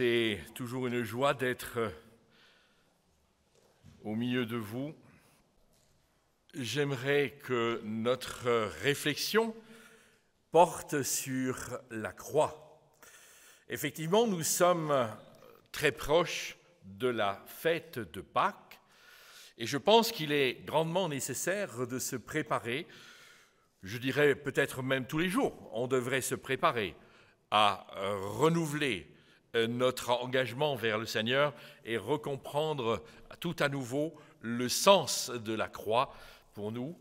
C'est toujours une joie d'être au milieu de vous. J'aimerais que notre réflexion porte sur la croix. Effectivement, nous sommes très proches de la fête de Pâques et je pense qu'il est grandement nécessaire de se préparer, je dirais peut-être même tous les jours, on devrait se préparer à renouveler notre engagement vers le Seigneur et recomprendre tout à nouveau le sens de la croix pour nous.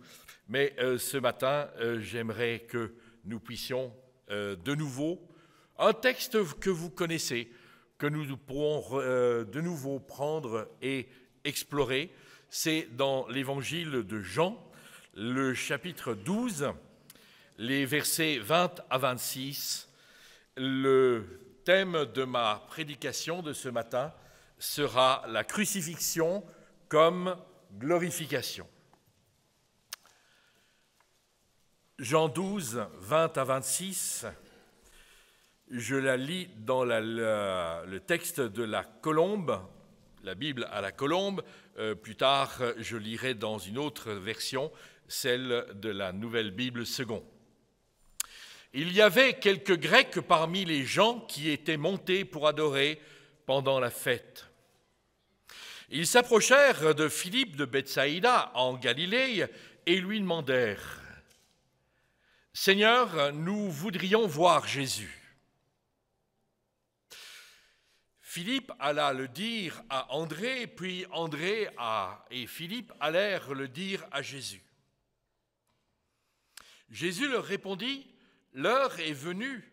Mais ce matin, j'aimerais que nous puissions de nouveau, un texte que vous connaissez, que nous pourrons de nouveau prendre et explorer, c'est dans l'évangile de Jean, le chapitre 12, les versets 20 à 26. Le thème de ma prédication de ce matin sera la crucifixion comme glorification. Jean 12, 20 à 26, je la lis dans le texte de la colombe, la Bible à la colombe. Plus tard, je lirai dans une autre version, celle de la Nouvelle Bible seconde. Il y avait quelques Grecs parmi les gens qui étaient montés pour adorer pendant la fête. Ils s'approchèrent de Philippe de Bethsaïda en Galilée et lui demandèrent « Seigneur, nous voudrions voir Jésus. » Philippe alla le dire à André, puis André et Philippe allèrent le dire à Jésus. Jésus leur répondit « L'heure est venue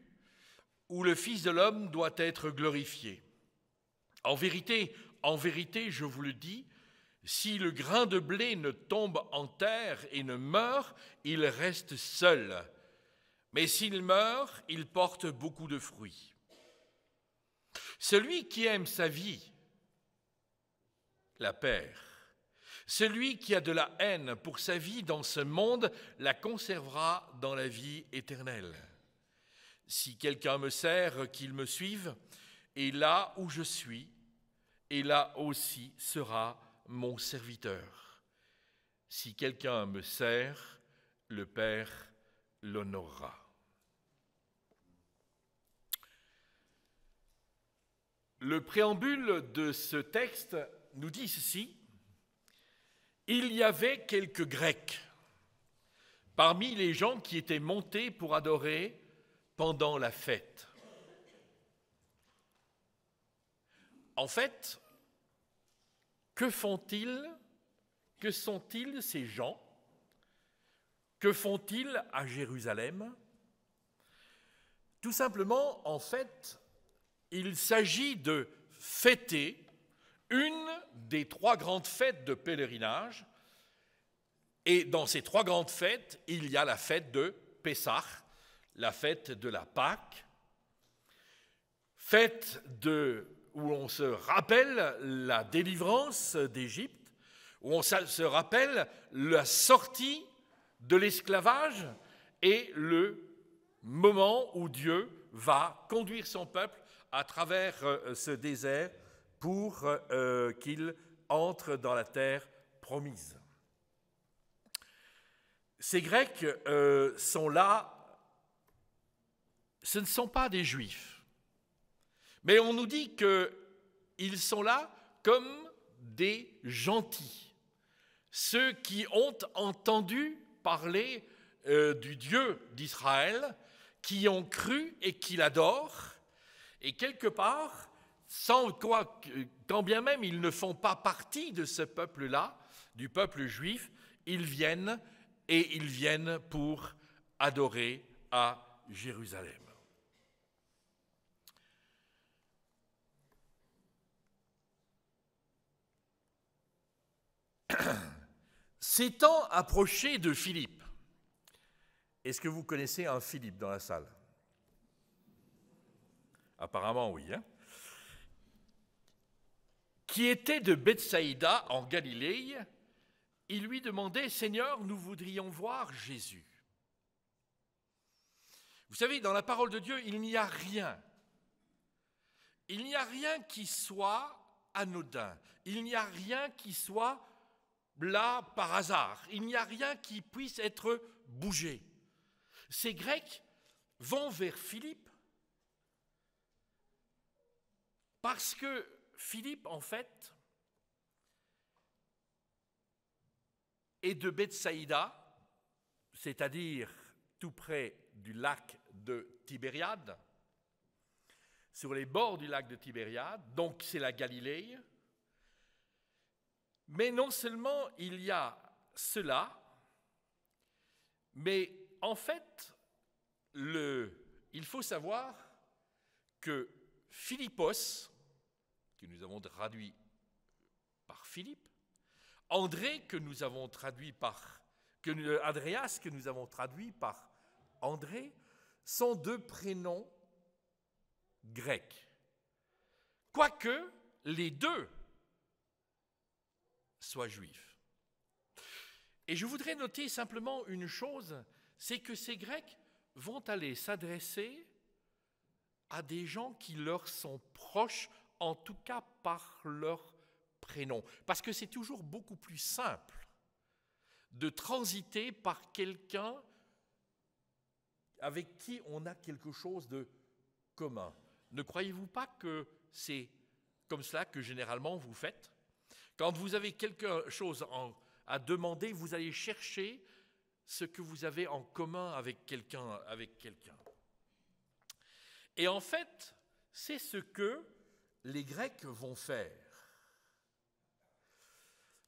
où le Fils de l'homme doit être glorifié. En vérité, je vous le dis, si le grain de blé ne tombe en terre et ne meurt, il reste seul. Mais s'il meurt, il porte beaucoup de fruits. Celui qui aime sa vie la perd. Celui qui a de la haine pour sa vie dans ce monde la conservera dans la vie éternelle. Si quelqu'un me sert, qu'il me suive, et là où je suis, et là aussi sera mon serviteur. Si quelqu'un me sert, le Père l'honorera. Le préambule de ce texte nous dit ceci. Il y avait quelques Grecs parmi les gens qui étaient montés pour adorer pendant la fête. En fait, que font-ils? Que sont-ils ces gens? Que font-ils à Jérusalem? Tout simplement, en fait, il s'agit de fêter une des trois grandes fêtes de pèlerinage. Et dans ces trois grandes fêtes, il y a la fête de Pessah, la fête de la Pâque, fête où on se rappelle la délivrance d'Égypte, où on se rappelle la sortie de l'esclavage et le moment où Dieu va conduire son peuple à travers ce désert pour qu'il entre dans la terre promise. Ces Grecs sont là, ce ne sont pas des Juifs, mais on nous dit qu'ils sont là comme des gentils, ceux qui ont entendu parler du Dieu d'Israël, qui ont cru et qui l'adorent, et quelque part, quand bien même ils ne font pas partie de ce peuple-là, du peuple juif, ils viennent pour adorer à Jérusalem. S'étant approché de Philippe, est-ce que vous connaissez un Philippe dans la salle? Apparemment oui. Qui était de Bethsaïda en Galilée, il lui demandait « Seigneur, nous voudrions voir Jésus. » Vous savez, dans la parole de Dieu, il n'y a rien il n'y a rien qui soit anodin, il n'y a rien qui soit là par hasard, il n'y a rien qui puisse être bougé. Ces Grecs vont vers Philippe parce que Philippe, en fait, est de Bethsaïda, c'est-à-dire tout près du lac de Tibériade, sur les bords du lac de Tibériade, donc c'est la Galilée. Mais non seulement il y a cela, mais en fait, il faut savoir que Philippos, que nous avons traduit par Philippe, André, que nous avons traduit par Andreas, que nous avons traduit par André, sont deux prénoms grecs. Quoique les deux soient juifs. Et je voudrais noter simplement une chose, c'est que ces Grecs vont aller s'adresser à des gens qui leur sont proches, en tout cas par leur prénom. Parce que c'est toujours beaucoup plus simple de transiter par quelqu'un avec qui on a quelque chose de commun. Ne croyez-vous pas que c'est comme cela que généralement vous faites ? Quand vous avez quelque chose à demander, vous allez chercher ce que vous avez en commun avec quelqu'un. Et en fait, c'est ce que les Grecs vont faire.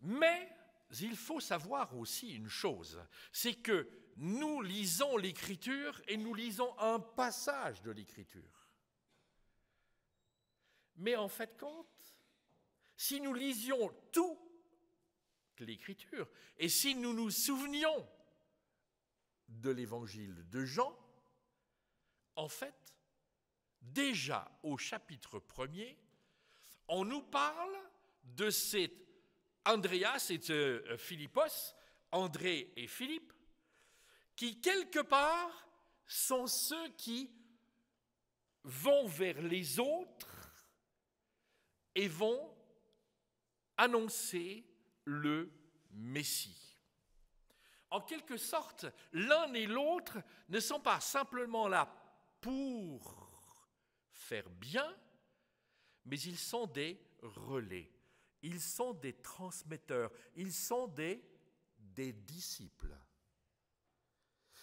Mais il faut savoir aussi une chose, c'est que nous lisons l'Écriture et nous lisons un passage de l'Écriture. Mais en fait, si nous lisions toute l'Écriture et si nous nous souvenions de l'Évangile de Jean, en fait, déjà au chapitre 1er, on nous parle de cet Andreas et de Philippos, André et Philippe, qui quelque part sont ceux qui vont vers les autres et vont annoncer le Messie. En quelque sorte, l'un et l'autre ne sont pas simplement là pour faire bien, mais ils sont des relais, ils sont des transmetteurs, ils sont des disciples.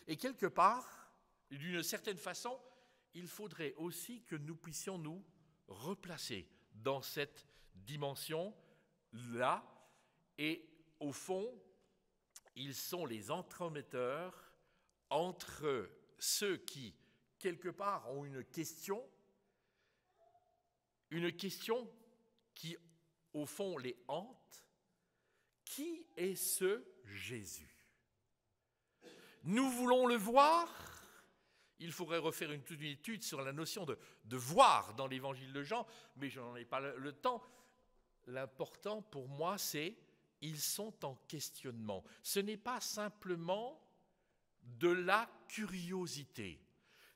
Et quelque part, d'une certaine façon, il faudrait aussi que nous puissions nous replacer dans cette dimension-là. Et au fond, ils sont les entremetteurs entre ceux qui, quelque part, ont une question qui, au fond, les hante. Qui est ce Jésus ? Nous voulons le voir. Il faudrait refaire toute une étude sur la notion de voir dans l'évangile de Jean, mais je n'en ai pas le temps. L'important pour moi, c'est ils sont en questionnement. Ce n'est pas simplement de la curiosité.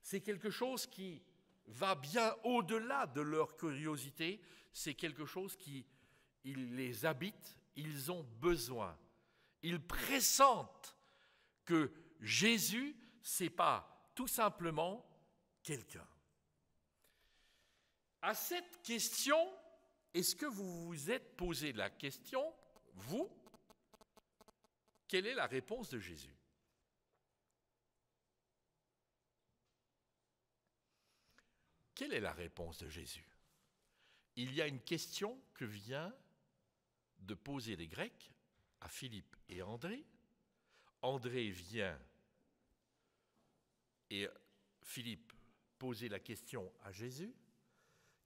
C'est quelque chose qui va bien au-delà de leur curiosité. C'est quelque chose qui les habite. Ils ont besoin. Ils pressentent que Jésus, ce n'est pas tout simplement quelqu'un. À cette question, est-ce que vous vous êtes posé la question, vous, quelle est la réponse de Jésus ? Quelle est la réponse de Jésus ? Il y a une question que vient de poser les Grecs à Philippe et André. André vient et Philippe poser la question à Jésus.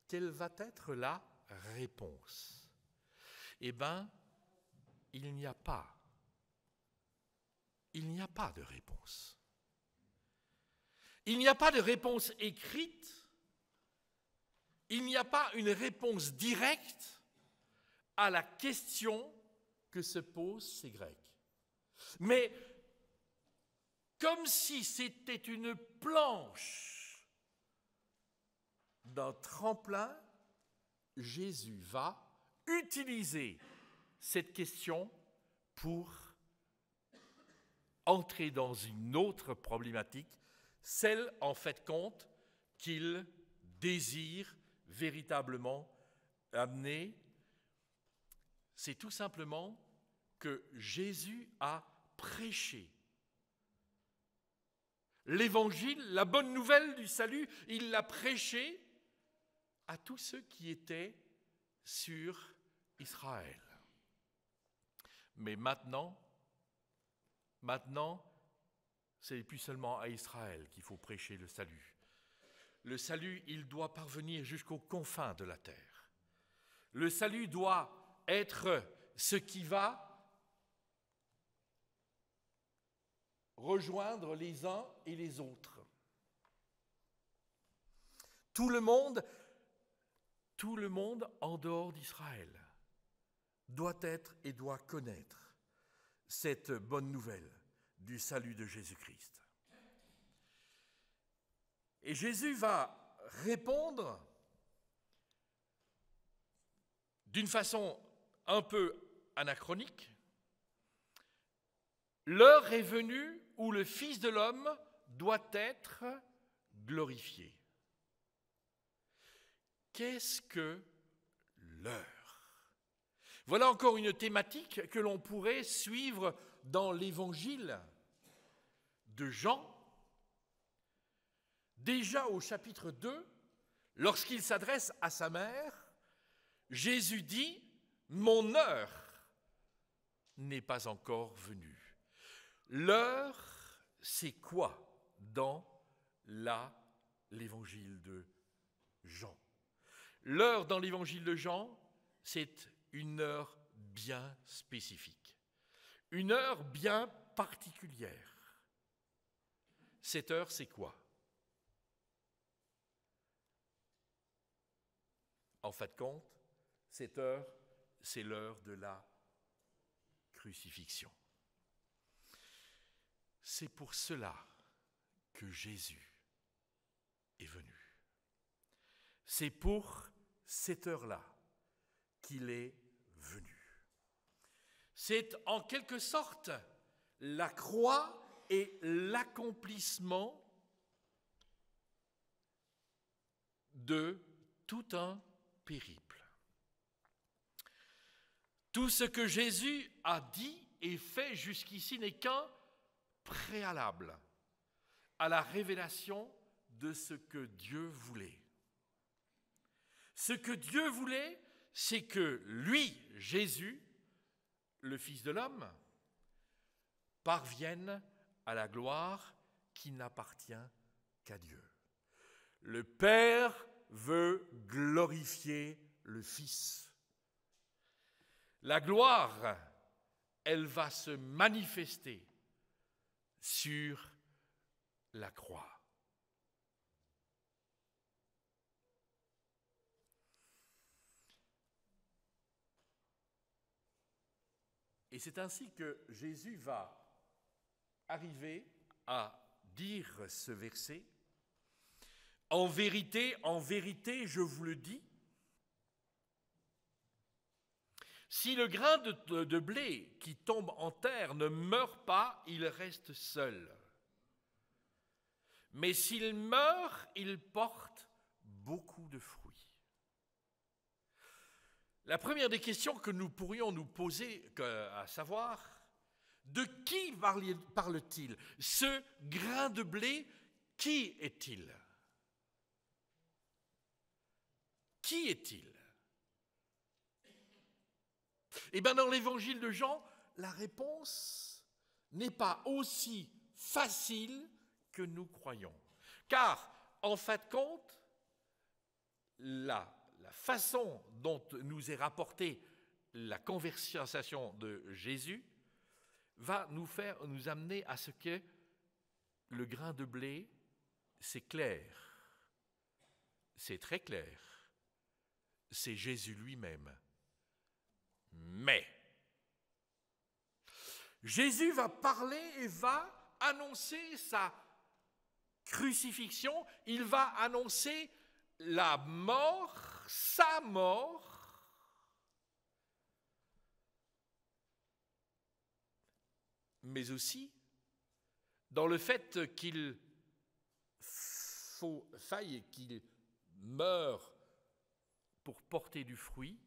Quelle va être la réponse ? Eh bien, il n'y a pas de réponse. Il n'y a pas de réponse écrite. Il n'y a pas une réponse directe à la question que se posent ces Grecs. Mais comme si c'était une planche d'un tremplin Jésus va utiliser cette question pour entrer dans une autre problématique, celle, en fait, compte qu'il désire véritablement amener. C'est tout simplement que Jésus a prêché l'évangile, la bonne nouvelle du salut, il l'a prêché à tous ceux qui étaient sur Israël. Mais maintenant, ce n'est plus seulement à Israël qu'il faut prêcher le salut. Le salut, il doit parvenir jusqu'aux confins de la terre. Le salut doit être ce qui va rejoindre les uns et les autres. Tout le monde en dehors d'Israël doit être et doit connaître cette bonne nouvelle du salut de Jésus-Christ. Et Jésus va répondre d'une façon un peu anachronique. L'heure est venue où le Fils de l'homme doit être glorifié. Qu'est-ce que l'heure ? Voilà encore une thématique que l'on pourrait suivre dans l'évangile de Jean. Déjà au chapitre 2, lorsqu'il s'adresse à sa mère, Jésus dit « Mon heure n'est pas encore venue ». L'heure, c'est quoi dans l'évangile de Jean ? L'heure dans l'évangile de Jean, c'est une heure bien spécifique, une heure bien particulière. Cette heure, c'est quoi ? En fin de compte, cette heure, c'est l'heure de la crucifixion. C'est pour cela que Jésus est venu. C'est pour cette heure-là qu'il est venu. C'est en quelque sorte la croix et l'accomplissement de tout un périple. Tout ce que Jésus a dit et fait jusqu'ici n'est qu'un préalable à la révélation de ce que Dieu voulait. Ce que Dieu voulait, c'est que lui, Jésus, le Fils de l'homme, parvienne à la gloire qui n'appartient qu'à Dieu. Le Père veut glorifier le Fils. La gloire, elle va se manifester sur la croix. Et c'est ainsi que Jésus va arriver à dire ce verset. En vérité, je vous le dis, si le grain de blé qui tombe en terre ne meurt pas, il reste seul. Mais s'il meurt, il porte beaucoup de fruits. La première des questions que nous pourrions nous poser, à savoir, de qui parle-t-il ? Ce grain de blé, qui est-il ? Qui est-il ? Eh bien, dans l'évangile de Jean, la réponse n'est pas aussi facile que nous croyons. Car, en fin de compte, la façon dont nous est rapportée la conversation de Jésus va nous amener à ce que le grain de blé, c'est clair, c'est très clair, c'est Jésus lui-même. Mais Jésus va parler et va annoncer sa crucifixion, il va annoncer la mort par sa mort, mais aussi dans le fait qu'il faille qu'il meure pour porter du fruit,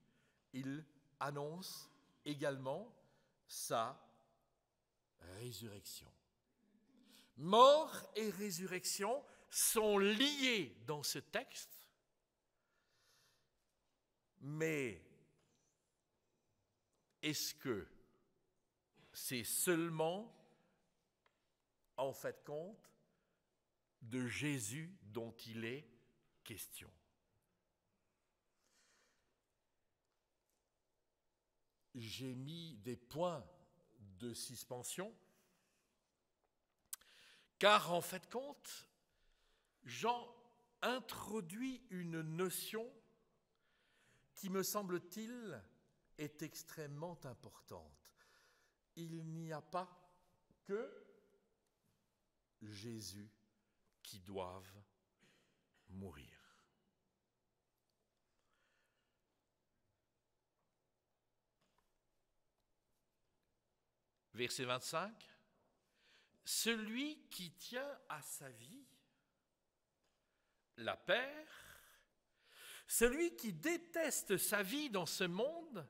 il annonce également sa résurrection. Mort et résurrection sont liés dans ce texte, mais est-ce que c'est seulement, en fait, compte de Jésus dont il est question? J'ai mis des points de suspension, car en fait compte, Jean introduit une notion qui, me semble-t-il, est extrêmement importante. Il n'y a pas que Jésus qui doive mourir. Verset 25, « Celui qui tient à sa vie la perd, celui qui déteste sa vie dans ce monde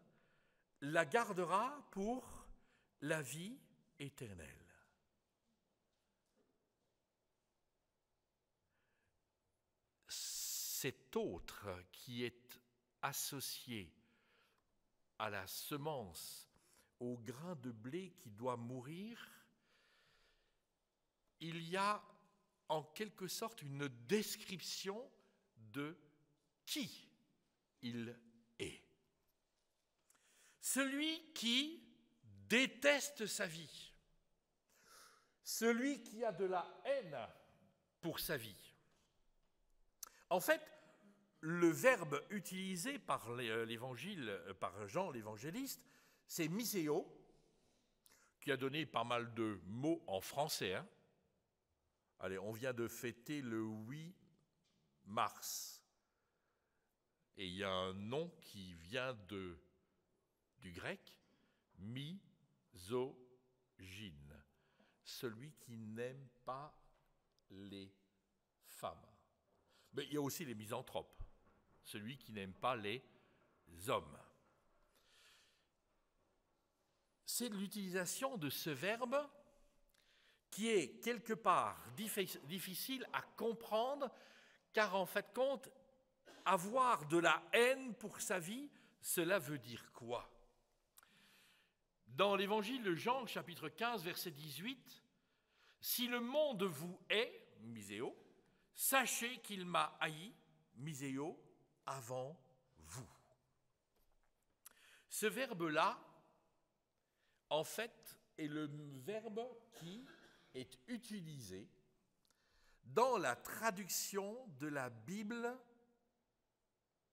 la gardera pour la vie éternelle. » Cet autre qui est associé à la semence, au grain de blé qui doit mourir, il y a en quelque sorte une description de qui il est. Celui qui déteste sa vie, celui qui a de la haine pour sa vie. En fait, le verbe utilisé par par Jean l'évangéliste, c'est miséo, qui a donné pas mal de mots en français. Allez, on vient de fêter le 8 mars. Et il y a un nom qui vient du grec, misogyne, celui qui n'aime pas les femmes. Mais il y a aussi les misanthropes, celui qui n'aime pas les hommes. C'est l'utilisation de ce verbe qui est quelque part difficile à comprendre, car en fait compte, avoir de la haine pour sa vie, cela veut dire quoi? Dans l'évangile de Jean, chapitre 15, verset 18, « Si le monde vous hait, miséo, sachez qu'il m'a haï, miséo, avant vous. » Ce verbe-là, en fait, est le verbe qui est utilisé dans la traduction de la Bible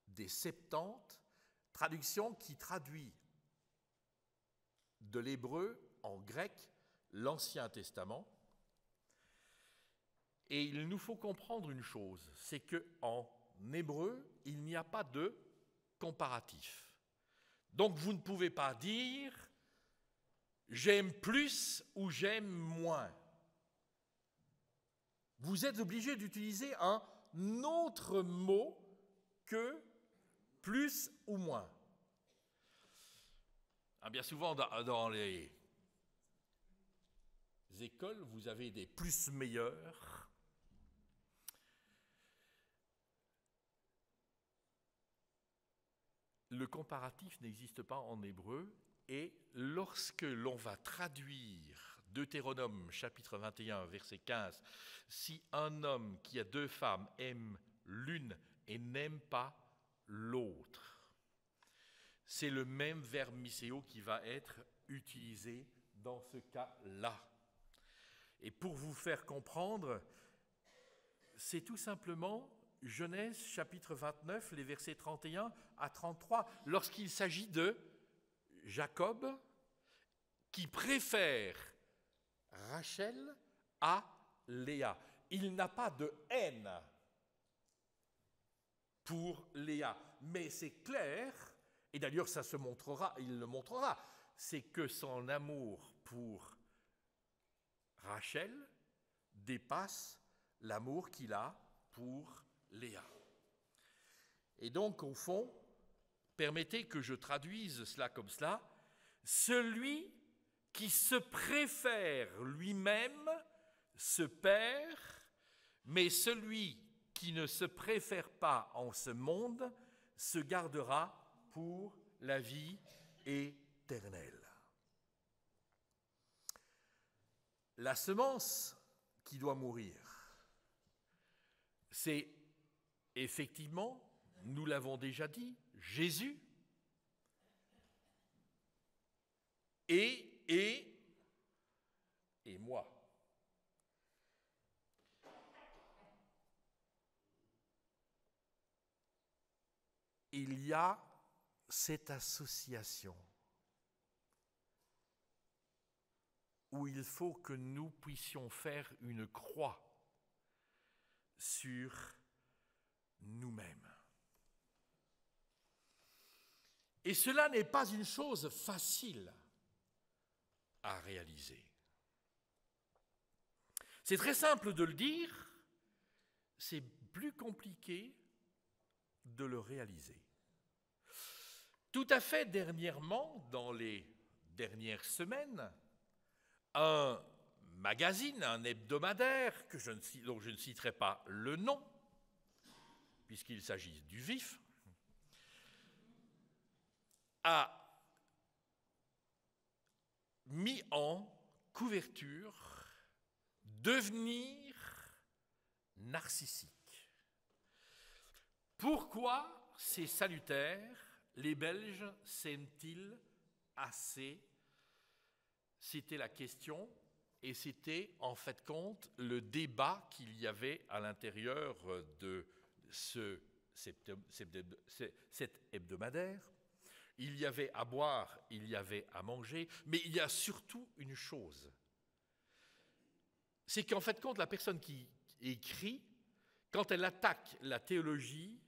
des Septante, traduction qui traduit de l'hébreu en grec l'Ancien Testament. Et il nous faut comprendre une chose, c'est qu'en hébreu, il n'y a pas de comparatif. Donc vous ne pouvez pas dire « j'aime plus » ou « j'aime moins ». Vous êtes obligé d'utiliser un autre mot que « plus » ou « moins ». Bien souvent, dans les écoles, vous avez des plus meilleurs. Le comparatif n'existe pas en hébreu, et lorsque l'on va traduire Deutéronome chapitre 21 verset 15, « Si un homme qui a deux femmes aime l'une et n'aime pas l'autre », c'est le même verbe miséo qui va être utilisé dans ce cas-là. Et pour vous faire comprendre, c'est tout simplement Genèse chapitre 29, les versets 31 à 33, lorsqu'il s'agit de Jacob qui préfère Rachel à Léa. Il n'a pas de haine pour Léa, mais c'est clair, et d'ailleurs ça se montrera, il le montrera, c'est que son amour pour Rachel dépasse l'amour qu'il a pour Léa. Et donc, au fond, permettez que je traduise cela comme cela, celui qui se préfère lui-même se perd, mais celui qui ne se préfère pas en ce monde se gardera pour la vie éternelle. La semence qui doit mourir, c'est effectivement, nous l'avons déjà dit, Jésus et moi. Il y a cette association où il faut que nous puissions faire une croix sur nous-mêmes. Et cela n'est pas une chose facile à réaliser. C'est très simple de le dire, c'est plus compliqué de le réaliser. Tout à fait dernièrement, dans les dernières semaines, un magazine, un hebdomadaire, dont je ne citerai pas le nom, puisqu'il s'agit du Vif, a mis en couverture « Devenir narcissique ». Pourquoi c'est salutaire? Les Belges s'aiment-ils assez? C'était la question, et c'était en fait compte le débat qu'il y avait à l'intérieur de cet hebdomadaire. Il y avait à boire, il y avait à manger, mais il y a surtout une chose. C'est qu'en fait compte, la personne qui écrit, quand elle attaque la théologie,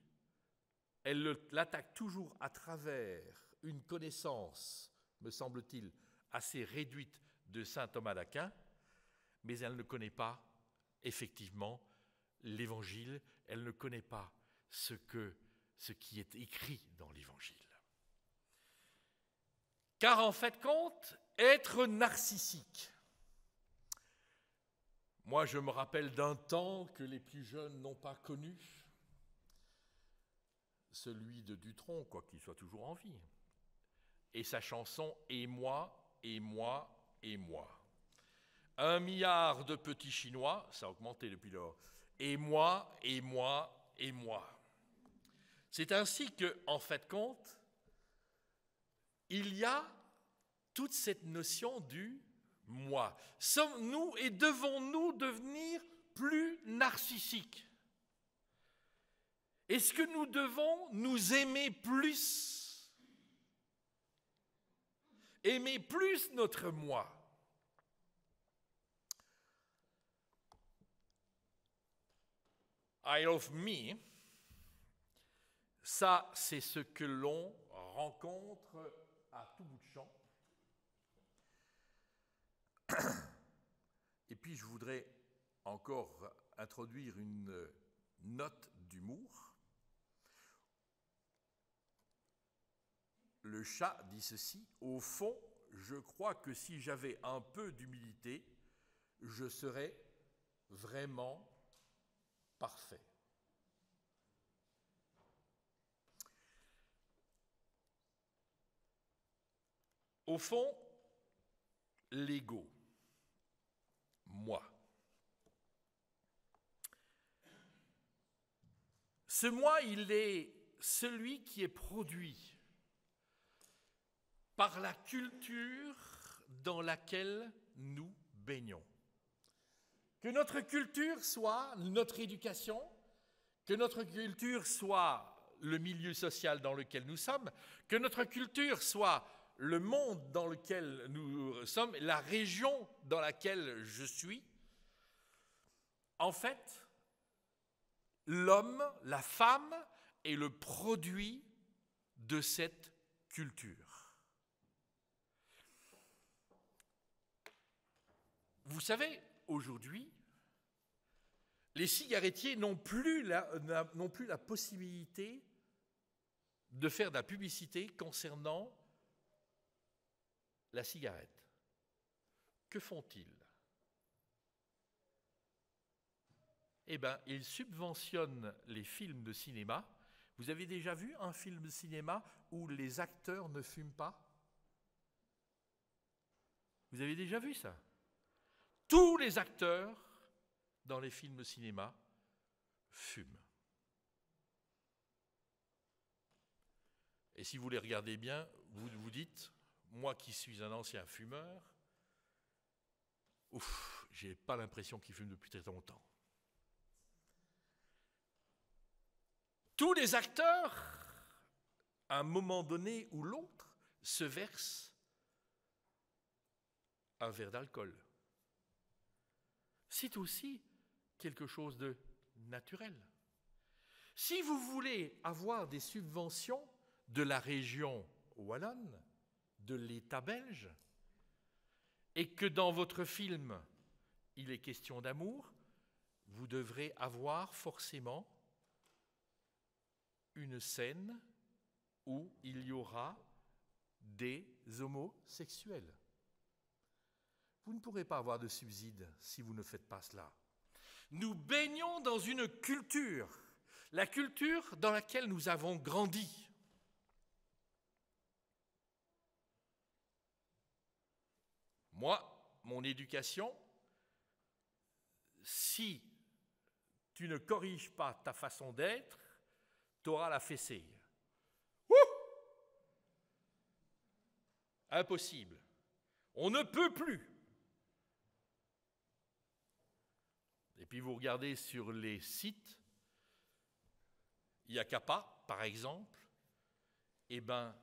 elle l'attaque toujours à travers une connaissance, me semble-t-il, assez réduite de saint Thomas d'Aquin, mais elle ne connaît pas effectivement l'Évangile, elle ne connaît pas ce qui est écrit dans l'Évangile. Car en fait compte, être narcissique. Moi, je me rappelle d'un temps que les plus jeunes n'ont pas connu, celui de Dutronc, quoi qu'il soit toujours en vie, et sa chanson « Et moi, et moi, et moi ». 1 milliard de petits Chinois, ça a augmenté depuis lors, et moi, et moi, et moi. C'est ainsi que, en fait compte, il y a toute cette notion du « moi ». Sommes-nous et devons-nous devenir plus narcissiques? Est-ce que nous devons nous aimer plus? Aimer plus notre moi? I love me, ça c'est ce que l'on rencontre à tout bout de champ. Et puis je voudrais encore introduire une note d'humour. Le chat dit ceci: au fond, je crois que si j'avais un peu d'humilité, je serais vraiment parfait. Au fond, l'ego, moi. Ce moi, il est celui qui est produit par la culture dans laquelle nous baignons. Que notre culture soit notre éducation, que notre culture soit le milieu social dans lequel nous sommes, que notre culture soit le monde dans lequel nous sommes, la région dans laquelle je suis, en fait, l'homme, la femme, est le produit de cette culture. Vous savez, aujourd'hui, les cigarettiers n'ont plus la possibilité de faire de la publicité concernant la cigarette. Que font-ils? Eh bien, ils subventionnent les films de cinéma. Vous avez déjà vu un film de cinéma où les acteurs ne fument pas? Vous avez déjà vu ça? Tous les acteurs dans les films de cinéma fument. Et si vous les regardez bien, vous vous dites, moi qui suis un ancien fumeur, ouf, j'ai pas l'impression qu'ils fument depuis très longtemps. Tous les acteurs, à un moment donné ou l'autre, se versent un verre d'alcool. C'est aussi quelque chose de naturel. Si vous voulez avoir des subventions de la région wallonne, de l'État belge, et que dans votre film, il est question d'amour, vous devrez avoir forcément une scène où il y aura des homosexuels. Vous ne pourrez pas avoir de subside si vous ne faites pas cela. Nous baignons dans une culture, la culture dans laquelle nous avons grandi. Moi, mon éducation, si tu ne corriges pas ta façon d'être, tu auras la fessée. Ouh! Impossible. On ne peut plus. Et puis vous regardez sur les sites, Yakapa, par exemple, eh bien,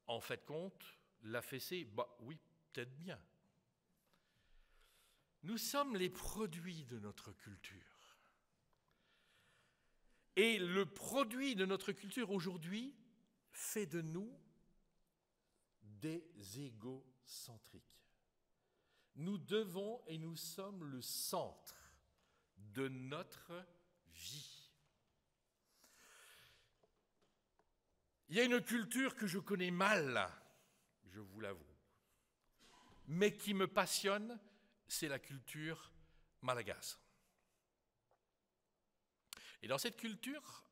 en fait compte, la fessée, bah oui, peut-être bien. Nous sommes les produits de notre culture. Et le produit de notre culture aujourd'hui fait de nous des égocentriques. Nous devons et nous sommes le centre de notre vie. Il y a une culture que je connais mal, je vous l'avoue, mais qui me passionne, c'est la culture malagasy. Et dans cette culture,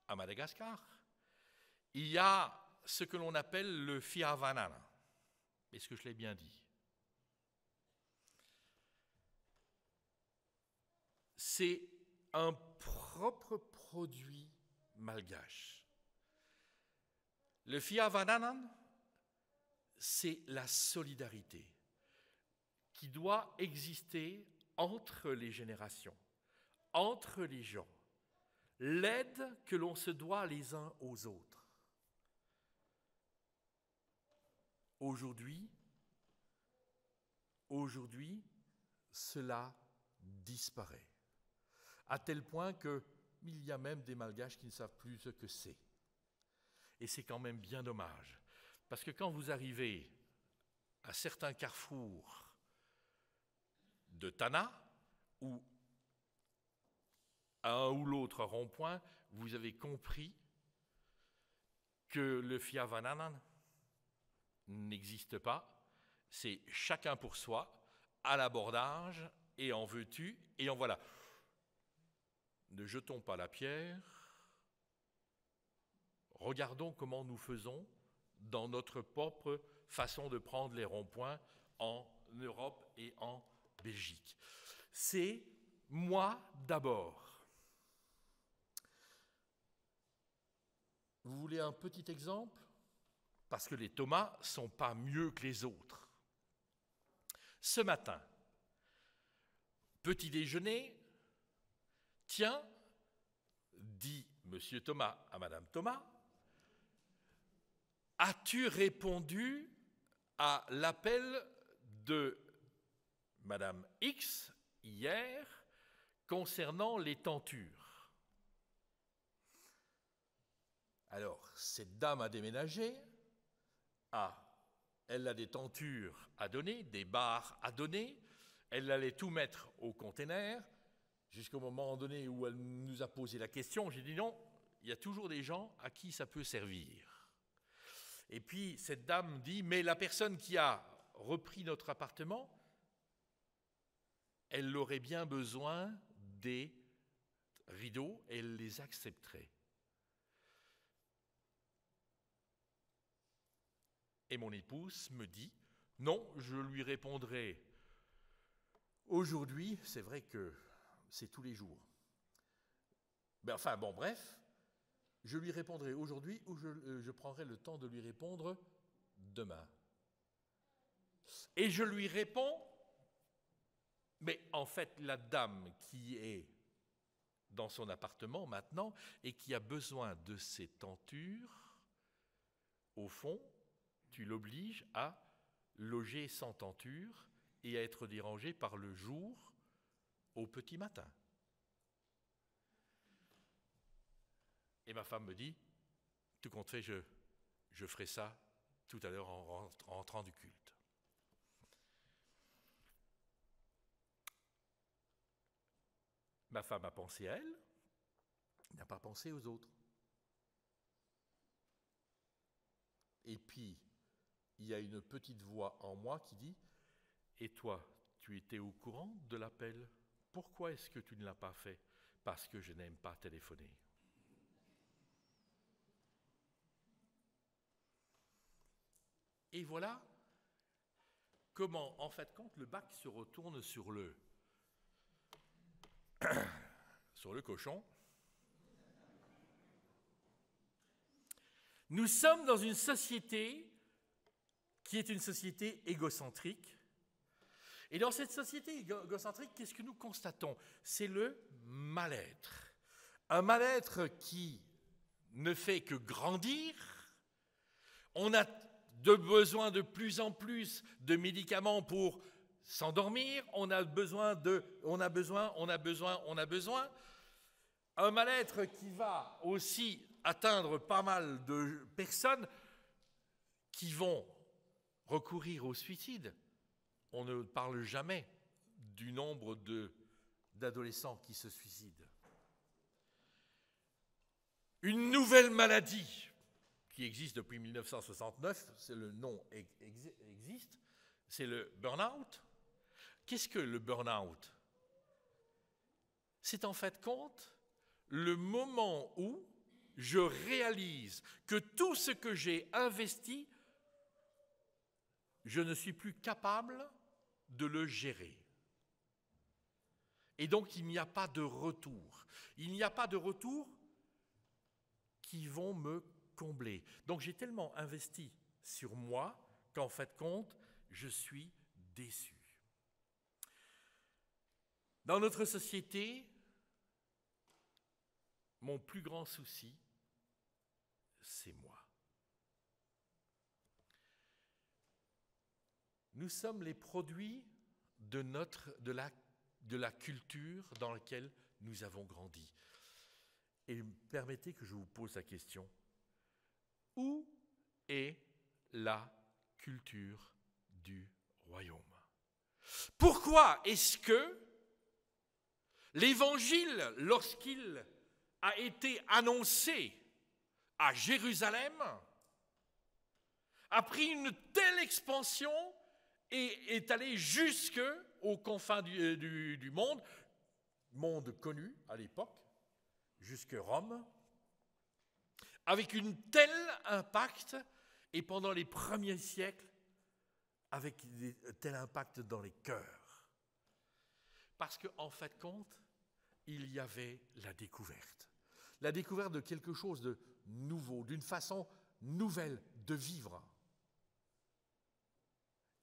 à Madagascar, il y a ce que l'on appelle le fiavanana. Est-ce que je l'ai bien dit? C'est un propre produit malgache. Le fiavanana, c'est la solidarité qui doit exister entre les générations, entre les gens, l'aide que l'on se doit les uns aux autres. Aujourd'hui, cela disparaît, à tel point qu'il y a même des Malgaches qui ne savent plus ce que c'est. Et c'est quand même bien dommage, parce que quand vous arrivez à certains carrefours de Tana, ou à un ou l'autre rond-point, vous avez compris que le fiavanana n'existe pas, c'est chacun pour soi, à l'abordage, et en veux-tu, et en voilà. Ne jetons pas la pierre, regardons comment nous faisons dans notre propre façon de prendre les ronds-points en Europe et en Belgique. C'est moi d'abord. Vous voulez un petit exemple? Parce que les tomates ne sont pas mieux que les autres. Ce matin, petit déjeuner, tiens, dit Monsieur Thomas à Madame Thomas, as-tu répondu à l'appel de Madame X hier concernant les tentures? Alors, cette dame a déménagé, elle a des tentures à donner, des barres à donner, elle allait tout mettre au container, jusqu'au moment donné où elle nous a posé la question, j'ai dit non, il y a toujours des gens à qui ça peut servir. Et puis cette dame dit, mais la personne qui a repris notre appartement, elle aurait bien besoin des rideaux et elle les accepterait. Et mon épouse me dit, non, je lui répondrai aujourd'hui, c'est vrai que c'est tous les jours. Mais enfin, bon, bref, je lui répondrai aujourd'hui ou je prendrai le temps de lui répondre demain. Et je lui réponds, mais en fait, la dame qui est dans son appartement maintenant et qui a besoin de ses tentures, au fond, tu l'obliges à loger sans tenture et à être dérangé par le jour au petit matin. Et ma femme me dit, tout compte fait, je ferai ça tout à l'heure en rentrant du culte. Ma femme a pensé à elle, n'a pas pensé aux autres. Et puis, il y a une petite voix en moi qui dit, et toi, tu étais au courant de l'appel? Pourquoi est-ce que tu ne l'as pas fait? Parce que je n'aime pas téléphoner. Et voilà comment, en fait, quand le bac se retourne sur le cochon, nous sommes dans une société qui est une société égocentrique. Et dans cette société égocentrique, qu'est-ce que nous constatons? C'est le mal-être. Un mal-être qui ne fait que grandir. On a besoin de plus en plus de médicaments pour s'endormir. On a besoin. Un mal-être qui va aussi atteindre pas mal de personnes qui vont recourir au suicide. On ne parle jamais du nombre d'adolescents qui se suicident. Une nouvelle maladie qui existe depuis 1969, le nom existe, c'est le burn-out. Qu'est-ce que le burn-out? C'est en fait compte le moment où je réalise que tout ce que j'ai investi, je ne suis plus capable de le gérer. Et donc, il n'y a pas de retour. Il n'y a pas de retour qui vont me combler. Donc, j'ai tellement investi sur moi qu'en fait compte, je suis déçu. Dans notre société, mon plus grand souci, c'est moi. Nous sommes les produits de la culture dans laquelle nous avons grandi. Et permettez que je vous pose la question. Où est la culture du royaume? Pourquoi est-ce que l'Évangile, lorsqu'il a été annoncé à Jérusalem, a pris une telle expansion et est allé jusqu'aux confins du monde connu à l'époque, jusque Rome, avec une telle impact, et pendant les premiers siècles, avec un tel impact dans les cœurs. Parce qu'en fait compte, il y avait la découverte de quelque chose de nouveau, d'une façon nouvelle de vivre.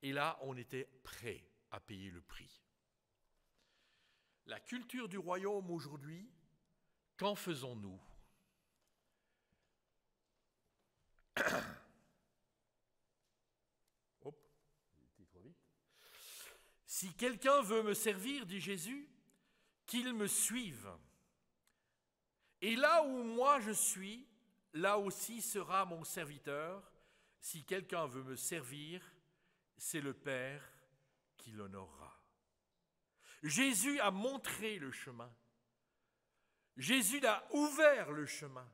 Et là, on était prêt à payer le prix. La culture du royaume aujourd'hui, qu'en faisons-nous? Hop, j'ai été trop vite. Si quelqu'un veut me servir, dit Jésus, qu'il me suive. Et là où moi je suis, là aussi sera mon serviteur. Si quelqu'un veut me servir, c'est le Père qui l'honorera. Jésus a montré le chemin. Jésus a ouvert le chemin.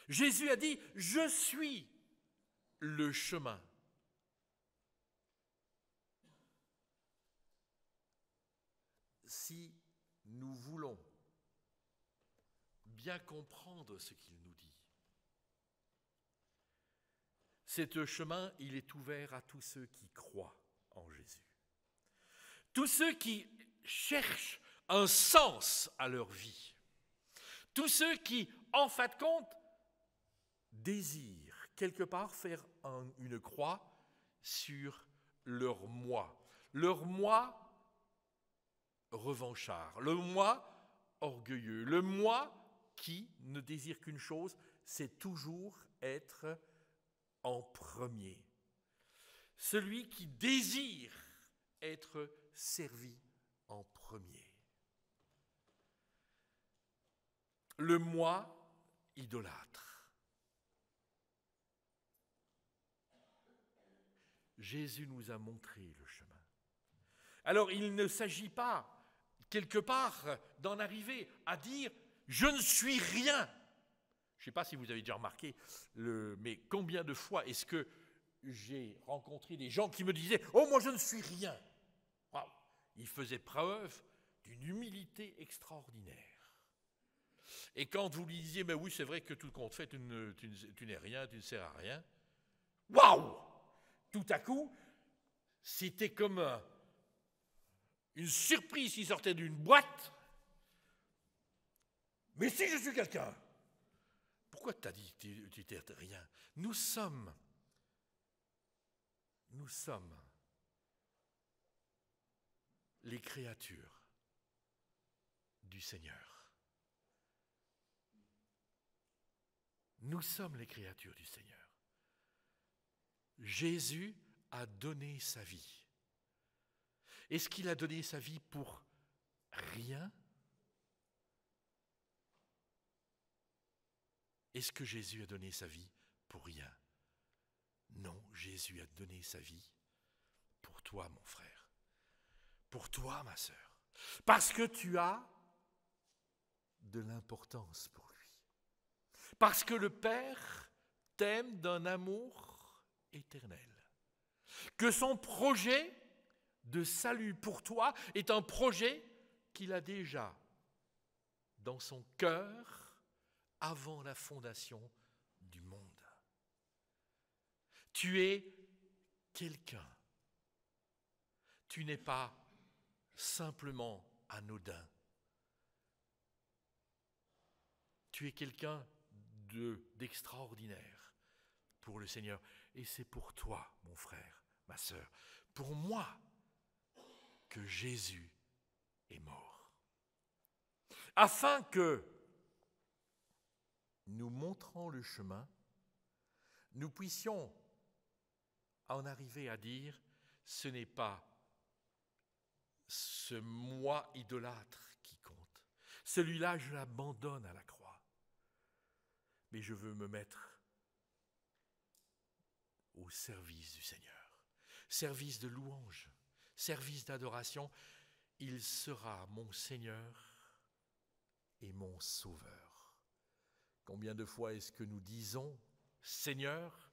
Jésus a dit, je suis le chemin. Si nous voulons bien comprendre ce qu'il nous dit, ce chemin, il est ouvert à tous ceux qui croient en Jésus. Tous ceux qui cherchent un sens à leur vie. Tous ceux qui, en fin de compte, désirent quelque part faire une croix sur leur moi. Leur moi revanchard, le moi orgueilleux, le moi qui ne désire qu'une chose, c'est toujours être en premier. Celui qui désire être servi en premier. Le moi idolâtre. Jésus nous a montré le chemin. Alors il ne s'agit pas, quelque part, d'en arriver à dire « je ne suis rien ». Je ne sais pas si vous avez déjà remarqué, mais combien de fois est-ce que j'ai rencontré des gens qui me disaient « oh, moi je ne suis rien ». Wow. Ils faisaient preuve d'une humilité extraordinaire. Et quand vous lui disiez « mais oui, c'est vrai que tout compte fait, tu n'es rien, tu ne sers à rien », waouh! Tout à coup, c'était comme une surprise qui sortait d'une boîte. Mais si je suis quelqu'un, pourquoi tu as dit que tu n'étais rien? Nous sommes les créatures du Seigneur. Nous sommes les créatures du Seigneur. Jésus a donné sa vie. Est-ce qu'il a donné sa vie pour rien? Est-ce que Jésus a donné sa vie pour rien? Non, Jésus a donné sa vie pour toi, mon frère, pour toi, ma sœur, parce que tu as de l'importance pour lui, parce que le Père t'aime d'un amour éternel, que son projet de salut pour toi est un projet qu'il a déjà dans son cœur avant la fondation du monde. Tu es quelqu'un. Tu n'es pas simplement anodin. Tu es quelqu'un d'extraordinaire pour le Seigneur. Et c'est pour toi, mon frère, ma sœur, pour moi, que Jésus est mort. Afin que nous montrant le chemin, nous puissions en arriver à dire, ce n'est pas ce moi idolâtre qui compte. Celui-là, je l'abandonne à la croix. Mais je veux me mettre au service du Seigneur. Service de louange, service d'adoration. Il sera mon Seigneur et mon Sauveur. Combien de fois est-ce que nous disons Seigneur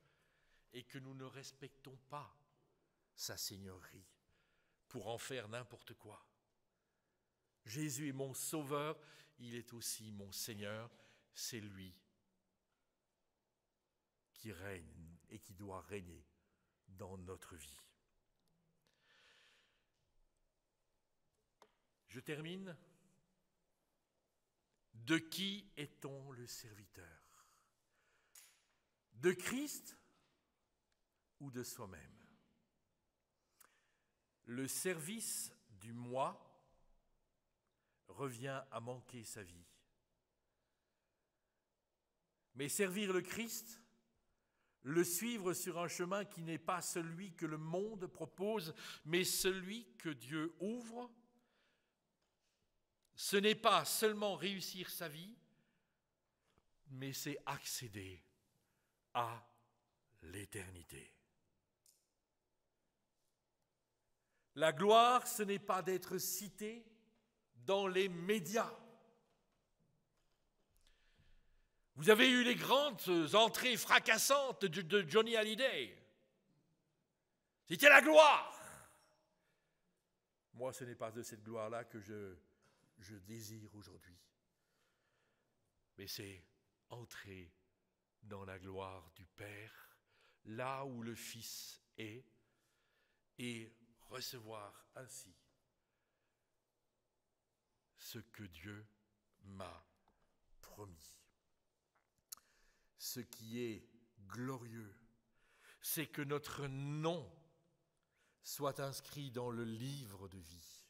et que nous ne respectons pas sa seigneurie pour en faire n'importe quoi? Jésus est mon Sauveur, il est aussi mon Seigneur, c'est lui qui règne et qui doit régner dans notre vie. Je termine. De qui est-on le serviteur? De Christ ou de soi-même? Le service du moi revient à manquer sa vie. Mais servir le Christ, le suivre sur un chemin qui n'est pas celui que le monde propose, mais celui que Dieu ouvre, ce n'est pas seulement réussir sa vie, mais c'est accéder à l'éternité. La gloire, ce n'est pas d'être cité dans les médias. Vous avez eu les grandes entrées fracassantes de Johnny Hallyday. C'était la gloire. Moi, ce n'est pas de cette gloire-là que je désire aujourd'hui. Mais c'est entrer dans la gloire du Père, là où le Fils est, et recevoir ainsi ce que Dieu m'a promis. Ce qui est glorieux, c'est que notre nom soit inscrit dans le livre de vie,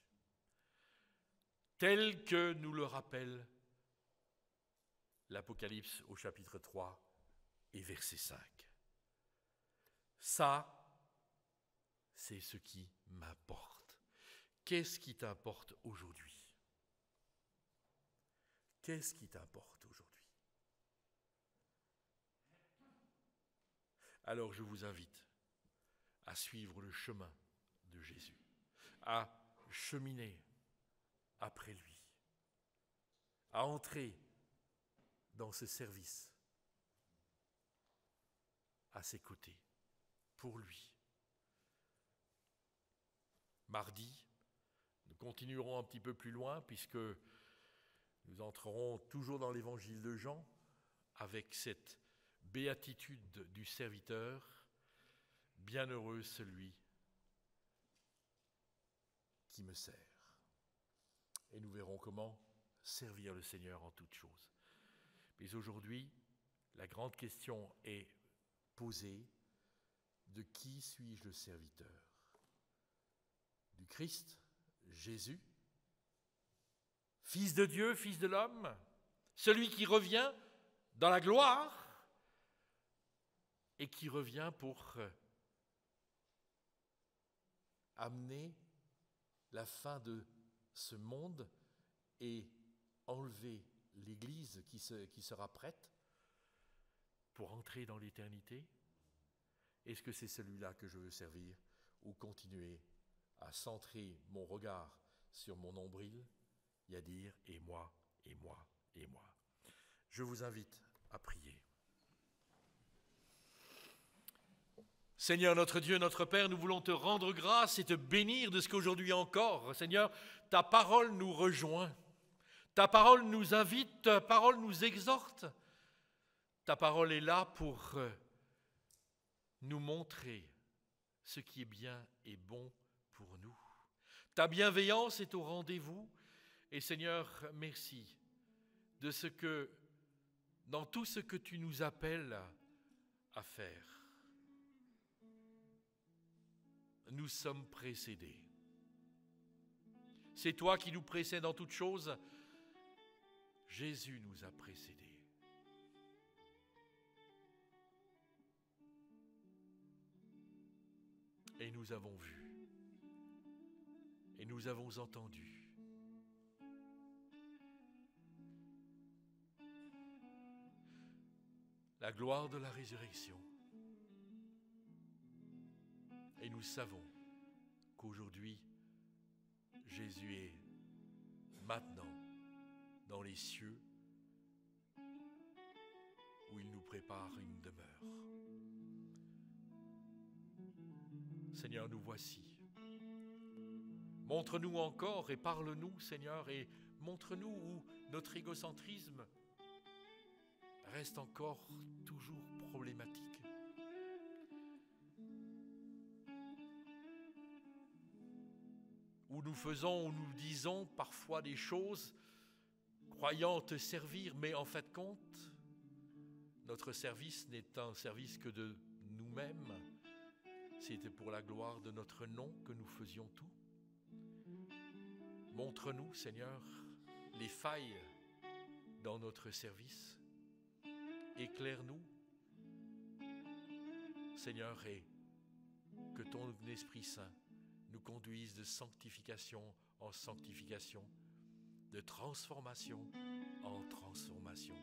tel que nous le rappelle l'Apocalypse au chapitre 3 et verset 5. Ça, c'est ce qui m'importe. Qu'est-ce qui t'importe aujourd'hui? Qu'est-ce qui t'importe aujourd'hui? Alors je vous invite à suivre le chemin de Jésus, à cheminer après lui, à entrer dans ce service à ses côtés, pour lui. Mardi, nous continuerons un petit peu plus loin puisque nous entrerons toujours dans l'évangile de Jean avec cette béatitude du serviteur, bienheureux celui qui me sert. Et nous verrons comment servir le Seigneur en toutes choses. Mais aujourd'hui, la grande question est posée, de qui suis-je le serviteur? Du Christ, Jésus, Fils de Dieu, Fils de l'homme, celui qui revient dans la gloire et qui revient pour amener la fin de ce monde et enlever l'Église qui sera prête pour entrer dans l'éternité. Est-ce que c'est celui-là que je veux servir ou continuer à centrer mon regard sur mon nombril et à dire « et moi, et moi, et moi ». Je vous invite à prier. Seigneur notre Dieu, notre Père, nous voulons te rendre grâce et te bénir de ce qu'aujourd'hui encore, Seigneur, ta parole nous rejoint, ta parole nous invite, ta parole nous exhorte, ta parole est là pour nous montrer ce qui est bien et bon pour nous. Ta bienveillance est au rendez-vous et Seigneur, merci de ce que, dans tout ce que tu nous appelles à faire, nous sommes précédés. C'est toi qui nous précèdes en toutes choses. Jésus nous a précédés. Et nous avons vu. Et nous avons entendu. La gloire de la résurrection. Et nous savons qu'aujourd'hui, Jésus est maintenant dans les cieux où il nous prépare une demeure. Seigneur, nous voici. Montre-nous encore et parle-nous, Seigneur, et montre-nous où notre égocentrisme reste encore toujours problématique. Où nous faisons, où nous disons parfois des choses, croyant te servir, mais en fait compte, notre service n'est un service que de nous-mêmes. C'était pour la gloire de notre nom que nous faisions tout. Montre-nous, Seigneur, les failles dans notre service. Éclaire-nous, Seigneur, et que ton Esprit Saint nous conduise de sanctification en sanctification, de transformation en transformation.